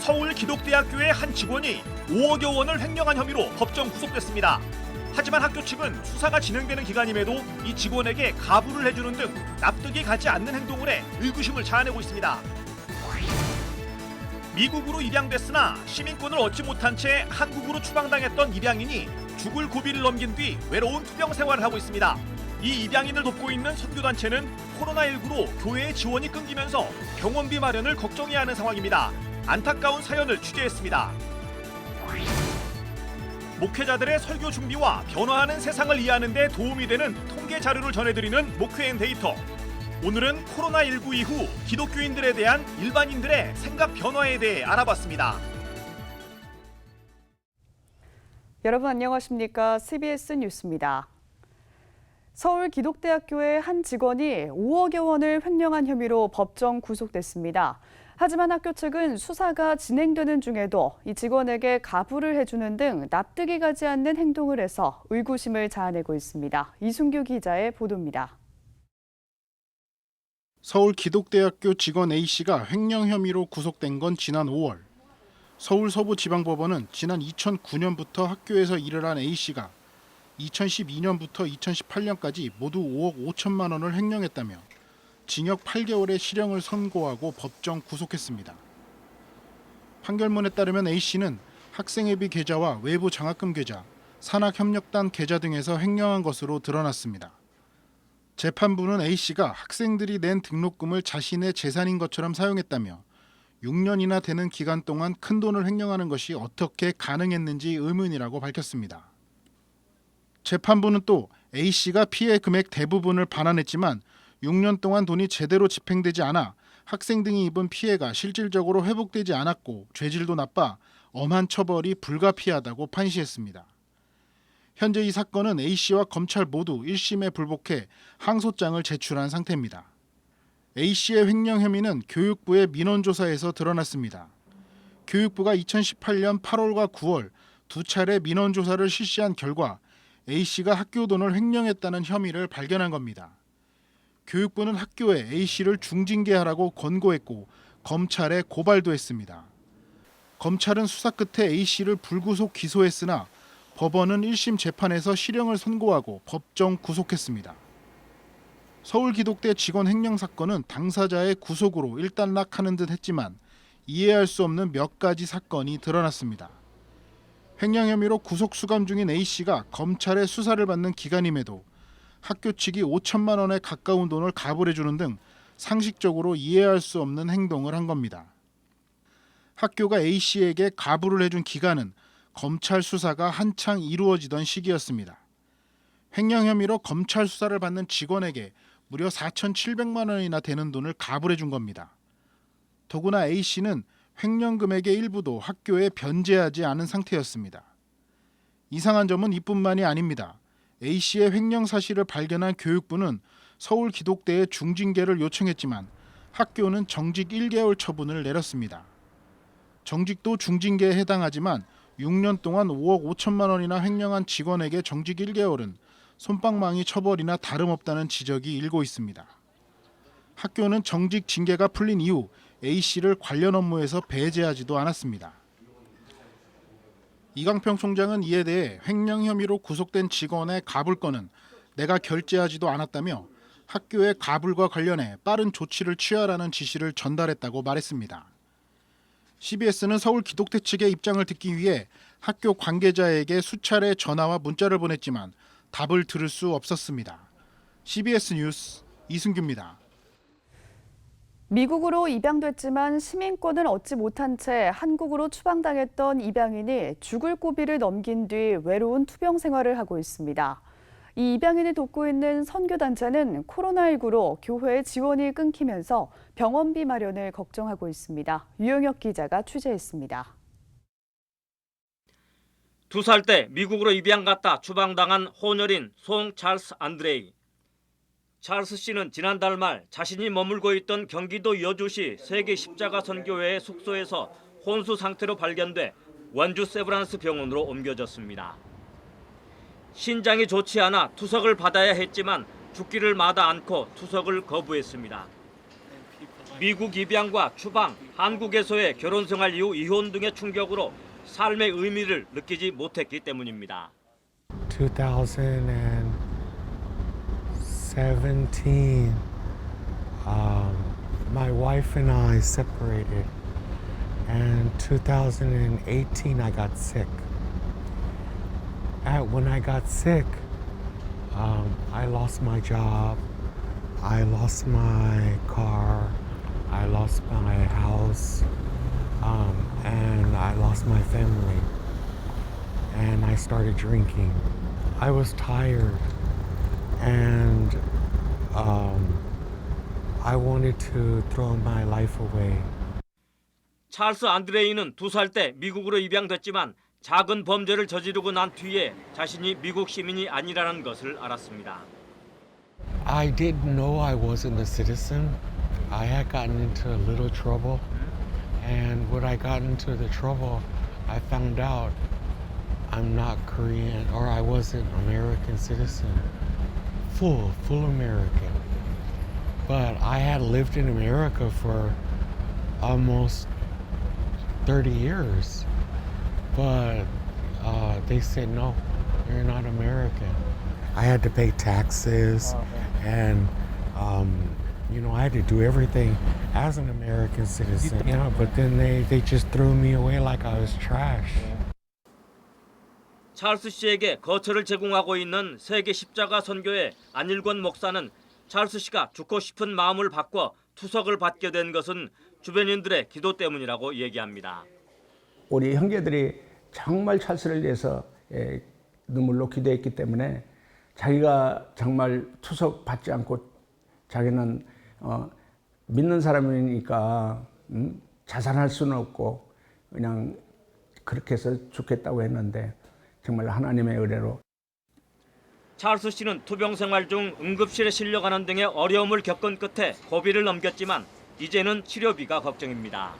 서울기독대학교의 한 직원이 5억여 원을 횡령한 혐의로 법정 구속됐습니다. 하지만 학교 측은 수사가 진행되는 기간임에도 이 직원에게 가부를 해주는 등 납득이 가지 않는 행동을 해 의구심을 자아내고 있습니다. 미국으로 입양됐으나 시민권을 얻지 못한 채 한국으로 추방당했던 입양인이 죽을 고비를 넘긴 뒤 외로운 투병 생활을 하고 있습니다. 이 입양인을 돕고 있는 선교단체는 코로나19로 교회의 지원이 끊기면서 병원비 마련을 걱정해야 하는 상황입니다. 안타까운 사연을 취재했습니다. 목회자들의 설교 준비와 변화하는 세상을 이해하는 데 도움이 되는 통계 자료를 전해드리는 목회인 데이터. 오늘은 코로나19 이후 기독교인들에 대한 일반인들의 생각 변화에 대해 알아봤습니다. 여러분 안녕하십니까? CBS 뉴스입니다. 서울기독대학교의 한 직원이 5억여 원을 횡령한 혐의로 법정 구속됐습니다. 하지만 학교 측은 수사가 진행되는 중에도 이 직원에게 가부를 해주는 등 납득이 가지 않는 행동을 해서 의구심을 자아내고 있습니다. 이순규 기자의 보도입니다. 서울기독대학교 직원 A씨가 횡령 혐의로 구속된 건 지난 5월. 서울 서부지방법원은 지난 2009년부터 학교에서 일을 한 A씨가 2012년부터 2018년까지 모두 5억 5천만 원을 횡령했다며 징역 8개월의 실형을 선고하고 법정 구속했습니다. 판결문에 따르면 A씨는 학생회비 계좌와 외부 장학금 계좌, 산학협력단 계좌 등에서 횡령한 것으로 드러났습니다. 재판부는 A씨가 학생들이 낸 등록금을 자신의 재산인 것처럼 사용했다며 6년이나 되는 기간 동안 큰 돈을 횡령하는 것이 어떻게 가능했는지 의문이라고 밝혔습니다. 재판부는 또 A씨가 피해 금액 대부분을 반환했지만 6년 동안 돈이 제대로 집행되지 않아 학생 등이 입은 피해가 실질적으로 회복되지 않았고 죄질도 나빠 엄한 처벌이 불가피하다고 판시했습니다. 현재 이 사건은 A씨와 검찰 모두 1심에 불복해 항소장을 제출한 상태입니다. A씨의 횡령 혐의는 교육부의 민원조사에서 드러났습니다. 교육부가 2018년 8월과 9월 두 차례 민원조사를 실시한 결과 A씨가 학교 돈을 횡령했다는 혐의를 발견한 겁니다. 교육부는 학교에 A씨를 중징계하라고 권고했고 검찰에 고발도 했습니다. 검찰은 수사 끝에 A씨를 불구속 기소했으나 법원은 1심 재판에서 실형을 선고하고 법정 구속했습니다. 서울기독대 직원 횡령 사건은 당사자의 구속으로 일단락하는 듯 했지만 이해할 수 없는 몇 가지 사건이 드러났습니다. 횡령 혐의로 구속 수감 중인 A씨가 검찰의 수사를 받는 기간임에도 학교 측이 5천만 원에 가까운 돈을 가불해주는 등 상식적으로 이해할 수 없는 행동을 한 겁니다. 학교가 A씨에게 가불을 해준 기간은 검찰 수사가 한창 이루어지던 시기였습니다. 횡령 혐의로 검찰 수사를 받는 직원에게 무려 4,700만 원이나 되는 돈을 가불해준 겁니다. 더구나 A씨는 횡령 금액의 일부도 학교에 변제하지 않은 상태였습니다. 이상한 점은 이뿐만이 아닙니다. A씨의 횡령 사실을 발견한 교육부는 서울기독대에 중징계를 요청했지만 학교는 정직 1개월 처분을 내렸습니다. 정직도 중징계에 해당하지만 6년 동안 5억 5천만 원이나 횡령한 직원에게 정직 1개월은 솜방망이 처벌이나 다름없다는 지적이 일고 있습니다. 학교는 정직 징계가 풀린 이후 A씨를 관련 업무에서 배제하지도 않았습니다. 이강평 총장은 이에 대해 횡령 혐의로 구속된 직원의 가불건은 내가 결재하지도 않았다며 학교의 가불과 관련해 빠른 조치를 취하라는 지시를 전달했다고 말했습니다. CBS는 서울기독대 측의 입장을 듣기 위해 학교 관계자에게 수차례 전화와 문자를 보냈지만 답을 들을 수 없었습니다. CBS 뉴스 이승규입니다. 미국으로 입양됐지만 시민권을 얻지 못한 채 한국으로 추방당했던 입양인이 죽을 고비를 넘긴 뒤 외로운 투병 생활을 하고 있습니다. 이 입양인을 돕고 있는 선교단체는 코로나19로 교회의 지원이 끊기면서 병원비 마련을 걱정하고 있습니다. 유영혁 기자가 취재했습니다. 2살 때 미국으로 입양 갔다 추방당한 혼혈인 송 찰스 안드레이. 찰스 씨는 지난달 말 자신이 머물고 있던 경기도 여주시 세계 십자가 선교회의 숙소에서 혼수 상태로 발견돼 원주 세브란스 병원으로 옮겨졌습니다. 신장이 좋지 않아 투석을 받아야 했지만 죽기를 마다 않고 투석을 거부했습니다. 미국 입양과 추방, 한국에서의 결혼 생활 이후 이혼 등의 충격으로 삶의 의미를 느끼지 못했기 때문입니다. 2017, my wife and I separated, and 2018 I got sick. When I got sick, I lost my job, I lost my car, I lost my house, and I lost my family. And I started drinking. I was tired, and I wanted to throw my life away. 찰스 안드레이는 2살 때 미국으로 입양됐지만 작은 범죄를 저지르고 난 뒤에 자신이 미국 시민이 아니라는 것을 알았습니다. I didn't know I wasn't a citizen. I had gotten into a little trouble, and when I got into the trouble, I found out I'm not Korean, or I wasn't American citizen, full American. But I had lived in America for almost 30 years. But they said, no, you're not American. I had to pay taxes, and I had to do everything as an American citizen. But then they just threw me away like I was trash. 찰스 씨에게 거처를 제공하고 있는 세계 십자가 선교회 안일권 목사는 찰스 씨가 죽고 싶은 마음을 바꿔 투석을 받게 된 것은 주변인들의 기도 때문이라고 얘기합니다. 우리 형제들이 정말 찰스를 위해서 눈물로 기도했기 때문에 자기가 정말 투석 받지 않고 자기는 믿는 사람이니까 자살할 수는 없고 그냥 그렇게 해서 죽겠다고 했는데 정말 하나님의 은혜로. 찰스 씨는 투병 생활 중 응급실에 실려가는 등의 어려움을 겪은 끝에 고비를 넘겼지만 이제는 치료비가 걱정입니다.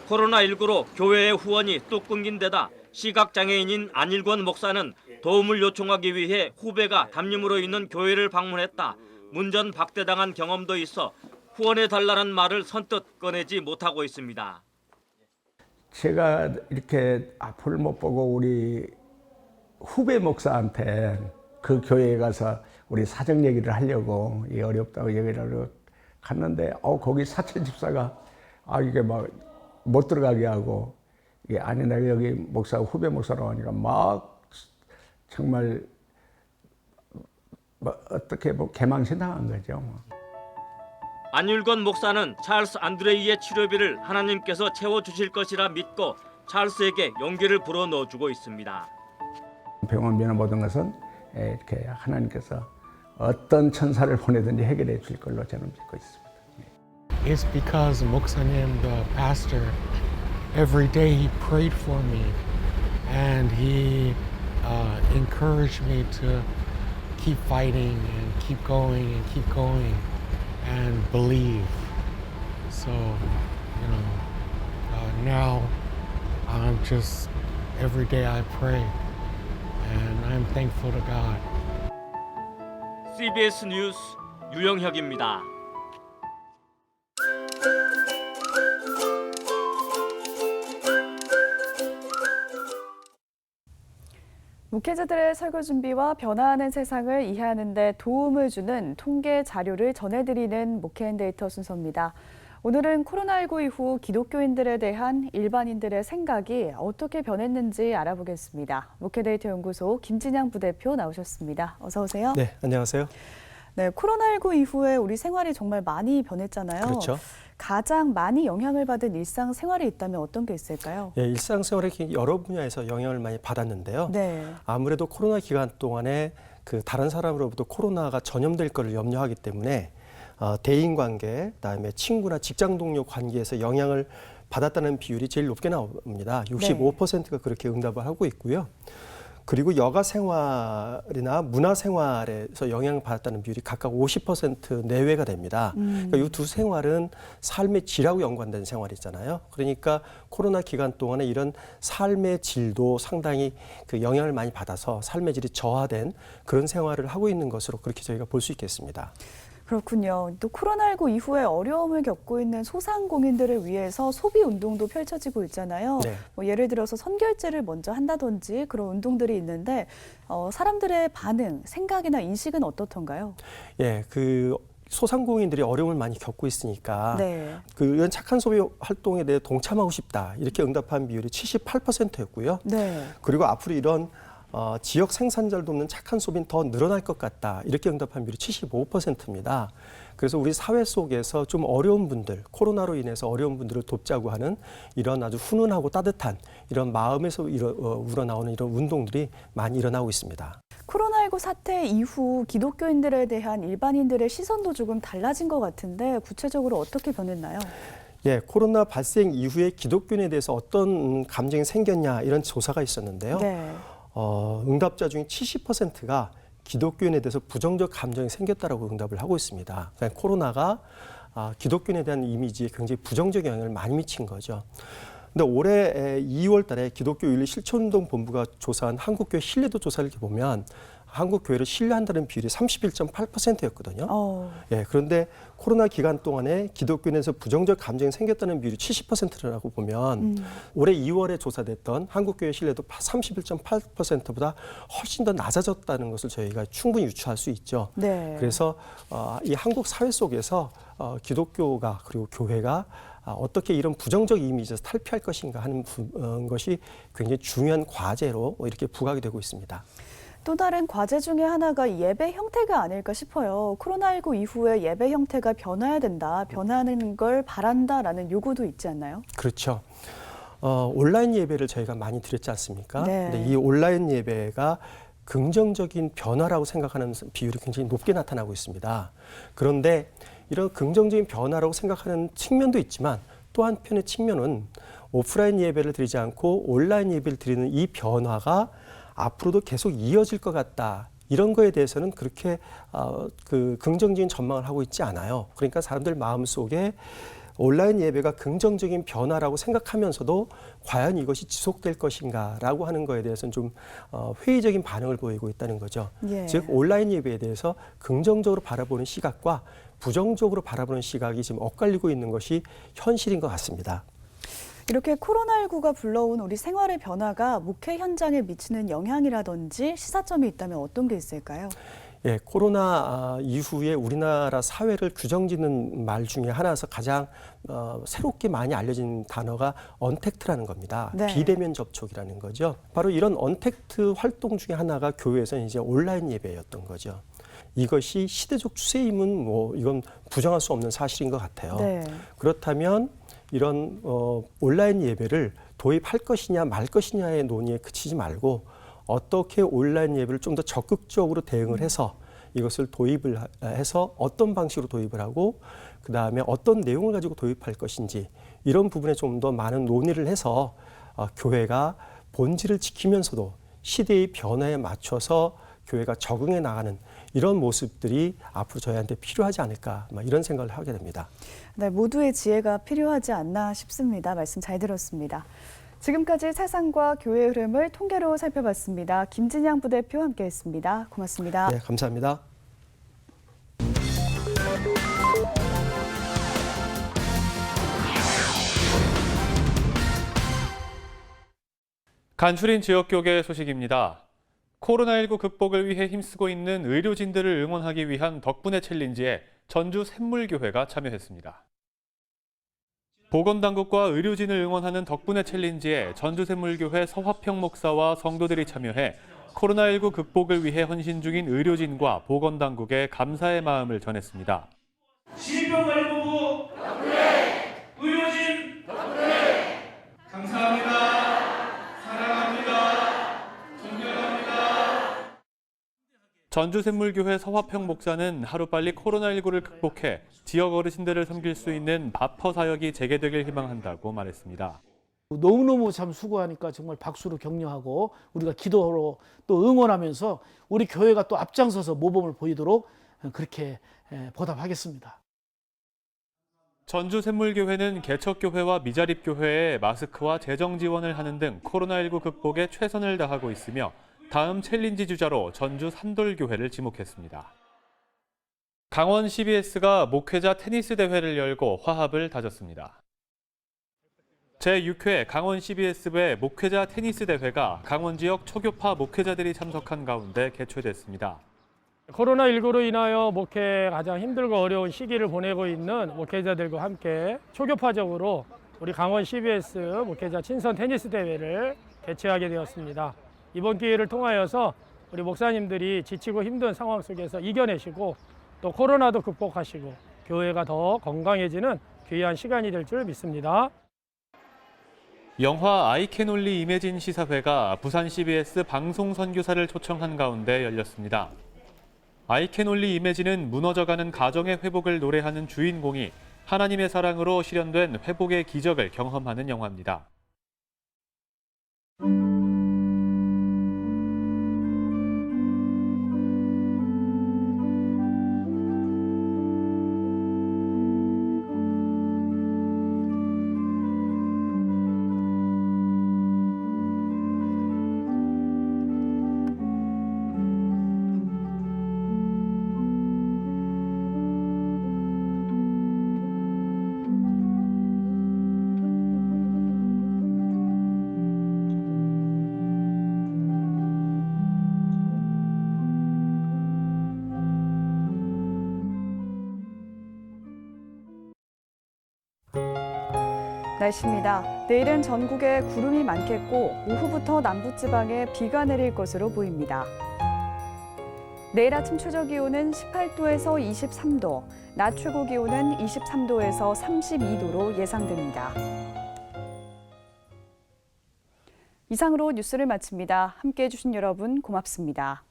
코로나19로 교회의 후원이 뚝 끊긴 데다 시각장애인인 안일권 목사는 도움을 요청하기 위해 후배가 담임으로 있는 교회를 방문했다 문전박대당한 경험도 있어 후원해달라는 말을 선뜻 꺼내지 못하고 있습니다. 제가 이렇게 앞을 못 보고 우리 후배 목사한테 그 교회에 가서 우리 사정 얘기를 하려고 어렵다고 얘기를 하러 갔는데 거기 사채 집사가 이게 막 못 들어가게 하고 아니 내가 여기 목사 후배 목사라고 하니까 막 정말 어떻게 개망신당한 거죠. 안일권 목사는 찰스 안드레이의 치료비를 하나님께서 채워주실 것이라 믿고 찰스에게 용기를 불어넣어주고 있습니다. 병원비나 모든 것은 이렇게 하나님께서 어떤 천사를 보내든지 해결해 줄 걸로 저는 믿고 있습니다. It's because 목사님, the pastor, every day he prayed for me, and he encouraged me to keep fighting and keep going and believe. So, now I'm just, every day I pray, and I'm thankful to God. CBS 뉴스 유영혁입니다. 목회자들의 설교 준비와 변화하는 세상을 이해하는 데 도움을 주는 통계 자료를 전해드리는 목회인데이터 순서입니다. 오늘은 코로나19 이후 기독교인들에 대한 일반인들의 생각이 어떻게 변했는지 알아보겠습니다. 목회데이터 연구소 김진양 부대표 나오셨습니다. 어서 오세요. 네, 안녕하세요. 네, 코로나19 이후에 우리 생활이 정말 많이 변했잖아요. 그렇죠. 가장 많이 영향을 받은 일상생활이 있다면 어떤 게 있을까요? 예, 일상생활에 여러 분야에서 영향을 많이 받았는데요. 네. 아무래도 코로나 기간 동안에 다른 사람으로부터 코로나가 전염될 것을 염려하기 때문에 대인관계, 그다음에 친구나 직장 동료 관계에서 영향을 받았다는 비율이 제일 높게 나옵니다. 65%가 그렇게 응답을 하고 있고요. 그리고 여가 생활이나 문화 생활에서 영향을 받았다는 비율이 각각 50% 내외가 됩니다. 그러니까 이 두 생활은 삶의 질하고 연관된 생활이잖아요. 그러니까 코로나 기간 동안에 이런 삶의 질도 상당히 영향을 많이 받아서 삶의 질이 저하된 그런 생활을 하고 있는 것으로 그렇게 저희가 볼 수 있겠습니다. 그렇군요. 또 코로나19 이후에 어려움을 겪고 있는 소상공인들을 위해서 소비 운동도 펼쳐지고 있잖아요. 네. 뭐 예를 들어서 선결제를 먼저 한다든지 그런 운동들이 있는데 사람들의 반응, 생각이나 인식은 어떻던가요? 예, 그 소상공인들이 어려움을 많이 겪고 있으니까 네. 이런 착한 소비 활동에 대해 동참하고 싶다 이렇게 응답한 비율이 78%였고요. 네. 그리고 앞으로 이런 지역 생산자를 돕는 착한 소비는 더 늘어날 것 같다 이렇게 응답한 비율이 75%입니다. 그래서 우리 사회 속에서 좀 어려운 분들, 코로나로 인해서 어려운 분들을 돕자고 하는 이런 아주 훈훈하고 따뜻한 이런 마음에서 우러나오는 이런 운동들이 많이 일어나고 있습니다. 코로나19 사태 이후 기독교인들에 대한 일반인들의 시선도 조금 달라진 것 같은데 구체적으로 어떻게 변했나요? 예, 코로나 발생 이후에 기독교인에 대해서 어떤 감정이 생겼냐 이런 조사가 있었는데요. 네. 응답자 중에 70%가 기독교인에 대해서 부정적 감정이 생겼다라고 응답을 하고 있습니다. 그러니까 코로나가 기독교인에 대한 이미지에 굉장히 부정적 영향을 많이 미친 거죠. 근데 올해 2월 달에 기독교 윤리 실천운동 본부가 조사한 한국교회 신뢰도 조사를 이렇게 보면 한국교회를 신뢰한다는 비율이 31.8%였거든요. 예, 그런데 코로나 기간 동안에 기독교인에서 부정적 감정이 생겼다는 비율이 70%라고 보면 올해 2월에 조사됐던 한국교회 신뢰도 31.8%보다 훨씬 더 낮아졌다는 것을 저희가 충분히 유추할 수 있죠. 네. 그래서 이 한국 사회 속에서 기독교가 그리고 교회가 어떻게 이런 부정적 이미지에서 탈피할 것인가 하는 것이 굉장히 중요한 과제로 이렇게 부각이 되고 있습니다. 또 다른 과제 중에 하나가 예배 형태가 아닐까 싶어요. 코로나19 이후에 예배 형태가 변해야 된다, 변하는 걸 바란다라는 요구도 있지 않나요? 그렇죠. 온라인 예배를 저희가 많이 드렸지 않습니까? 네. 근데 이 온라인 예배가 긍정적인 변화라고 생각하는 비율이 굉장히 높게 나타나고 있습니다. 그런데 이런 긍정적인 변화라고 생각하는 측면도 있지만 또 한편의 측면은 오프라인 예배를 드리지 않고 온라인 예배를 드리는 이 변화가 앞으로도 계속 이어질 것 같다. 이런 거에 대해서는 그렇게 긍정적인 전망을 하고 있지 않아요. 그러니까 사람들 마음속에 온라인 예배가 긍정적인 변화라고 생각하면서도 과연 이것이 지속될 것인가라고 하는 거에 대해서는 좀 회의적인 반응을 보이고 있다는 거죠. 예. 즉 온라인 예배에 대해서 긍정적으로 바라보는 시각과 부정적으로 바라보는 시각이 지금 엇갈리고 있는 것이 현실인 것 같습니다. 이렇게 코로나19가 불러온 우리 생활의 변화가 목회 현장에 미치는 영향이라든지 시사점이 있다면 어떤 게 있을까요? 예, 코로나 이후에 우리나라 사회를 규정짓는 말 중에 하나에서 가장 새롭게 많이 알려진 단어가 언택트라는 겁니다. 네. 비대면 접촉이라는 거죠. 바로 이런 언택트 활동 중에 하나가 교회에서는 이제 온라인 예배였던 거죠. 이것이 시대적 추세임은 이건 부정할 수 없는 사실인 것 같아요. 네. 그렇다면 이런 온라인 예배를 도입할 것이냐 말 것이냐의 논의에 그치지 말고 어떻게 온라인 예배를 좀 더 적극적으로 대응을 해서 이것을 도입을 해서 어떤 방식으로 도입을 하고 그다음에 어떤 내용을 가지고 도입할 것인지 이런 부분에 좀 더 많은 논의를 해서 교회가 본질을 지키면서도 시대의 변화에 맞춰서 교회가 적응해 나가는 이런 모습들이 앞으로 저희한테 필요하지 않을까 이런 생각을 하게 됩니다. 네, 모두의 지혜가 필요하지 않나 싶습니다. 말씀 잘 들었습니다. 지금까지 세상과 교회의 흐름을 통계로 살펴봤습니다. 김진양 부대표 함께했습니다. 고맙습니다. 네, 감사합니다. 간추린 지역교계 소식입니다. 코로나19 극복을 위해 힘쓰고 있는 의료진들을 응원하기 위한 덕분에 챌린지에 전주 샘물교회가 참여했습니다. 보건당국과 의료진을 응원하는 덕분에 챌린지에 전주 샘물교회 서화평 목사와 성도들이 참여해 코로나19 극복을 위해 헌신 중인 의료진과 보건당국에 감사의 마음을 전했습니다. 질병관리본부 덕분에 의료진 덕분에 감사합니다. 전주 샘물교회 서화평 목사는 하루빨리 코로나19를 극복해 지역 어르신들을 섬길 수 있는 바퍼 사역이 재개되길 희망한다고 말했습니다. 너무너무 참 수고하니까 정말 박수로 격려하고 우리가 기도로 또 응원하면서 우리 교회가 또 앞장서서 모범을 보이도록 그렇게 보답하겠습니다. 전주 샘물교회는 개척교회와 미자립교회에 마스크와 재정 지원을 하는 등 코로나19 극복에 최선을 다하고 있으며 다음 챌린지 주자로 전주 산돌교회를 지목했습니다. 강원 CBS가 목회자 테니스 대회를 열고 화합을 다졌습니다. 제6회 강원 CBS부의 목회자 테니스 대회가 강원 지역 초교파 목회자들이 참석한 가운데 개최됐습니다. 코로나19로 인하여 목회 가장 힘들고 어려운 시기를 보내고 있는 목회자들과 함께 초교파적으로 우리 강원 CBS 목회자 친선 테니스 대회를 개최하게 되었습니다. 이번 기회를 통하여서 우리 목사님들이 지치고 힘든 상황 속에서 이겨내시고 또 코로나도 극복하시고 교회가 더 건강해지는 귀한 시간이 될 줄 믿습니다. 영화 I Can Only Imagine 시사회가 부산 CBS 방송 선교사를 초청한 가운데 열렸습니다. I Can Only Imagine은 무너져가는 가정의 회복을 노래하는 주인공이 하나님의 사랑으로 실현된 회복의 기적을 경험하는 영화입니다. 날씨입니다. 내일은 전국에 구름이 많겠고 오후부터 남부지방에 비가 내릴 것으로 보입니다. 내일 아침 최저 기온은 18도에서 23도, 낮 최고 기온은 23도에서 32도로 예상됩니다. 이상으로 뉴스를 마칩니다. 함께해 주신 여러분 고맙습니다.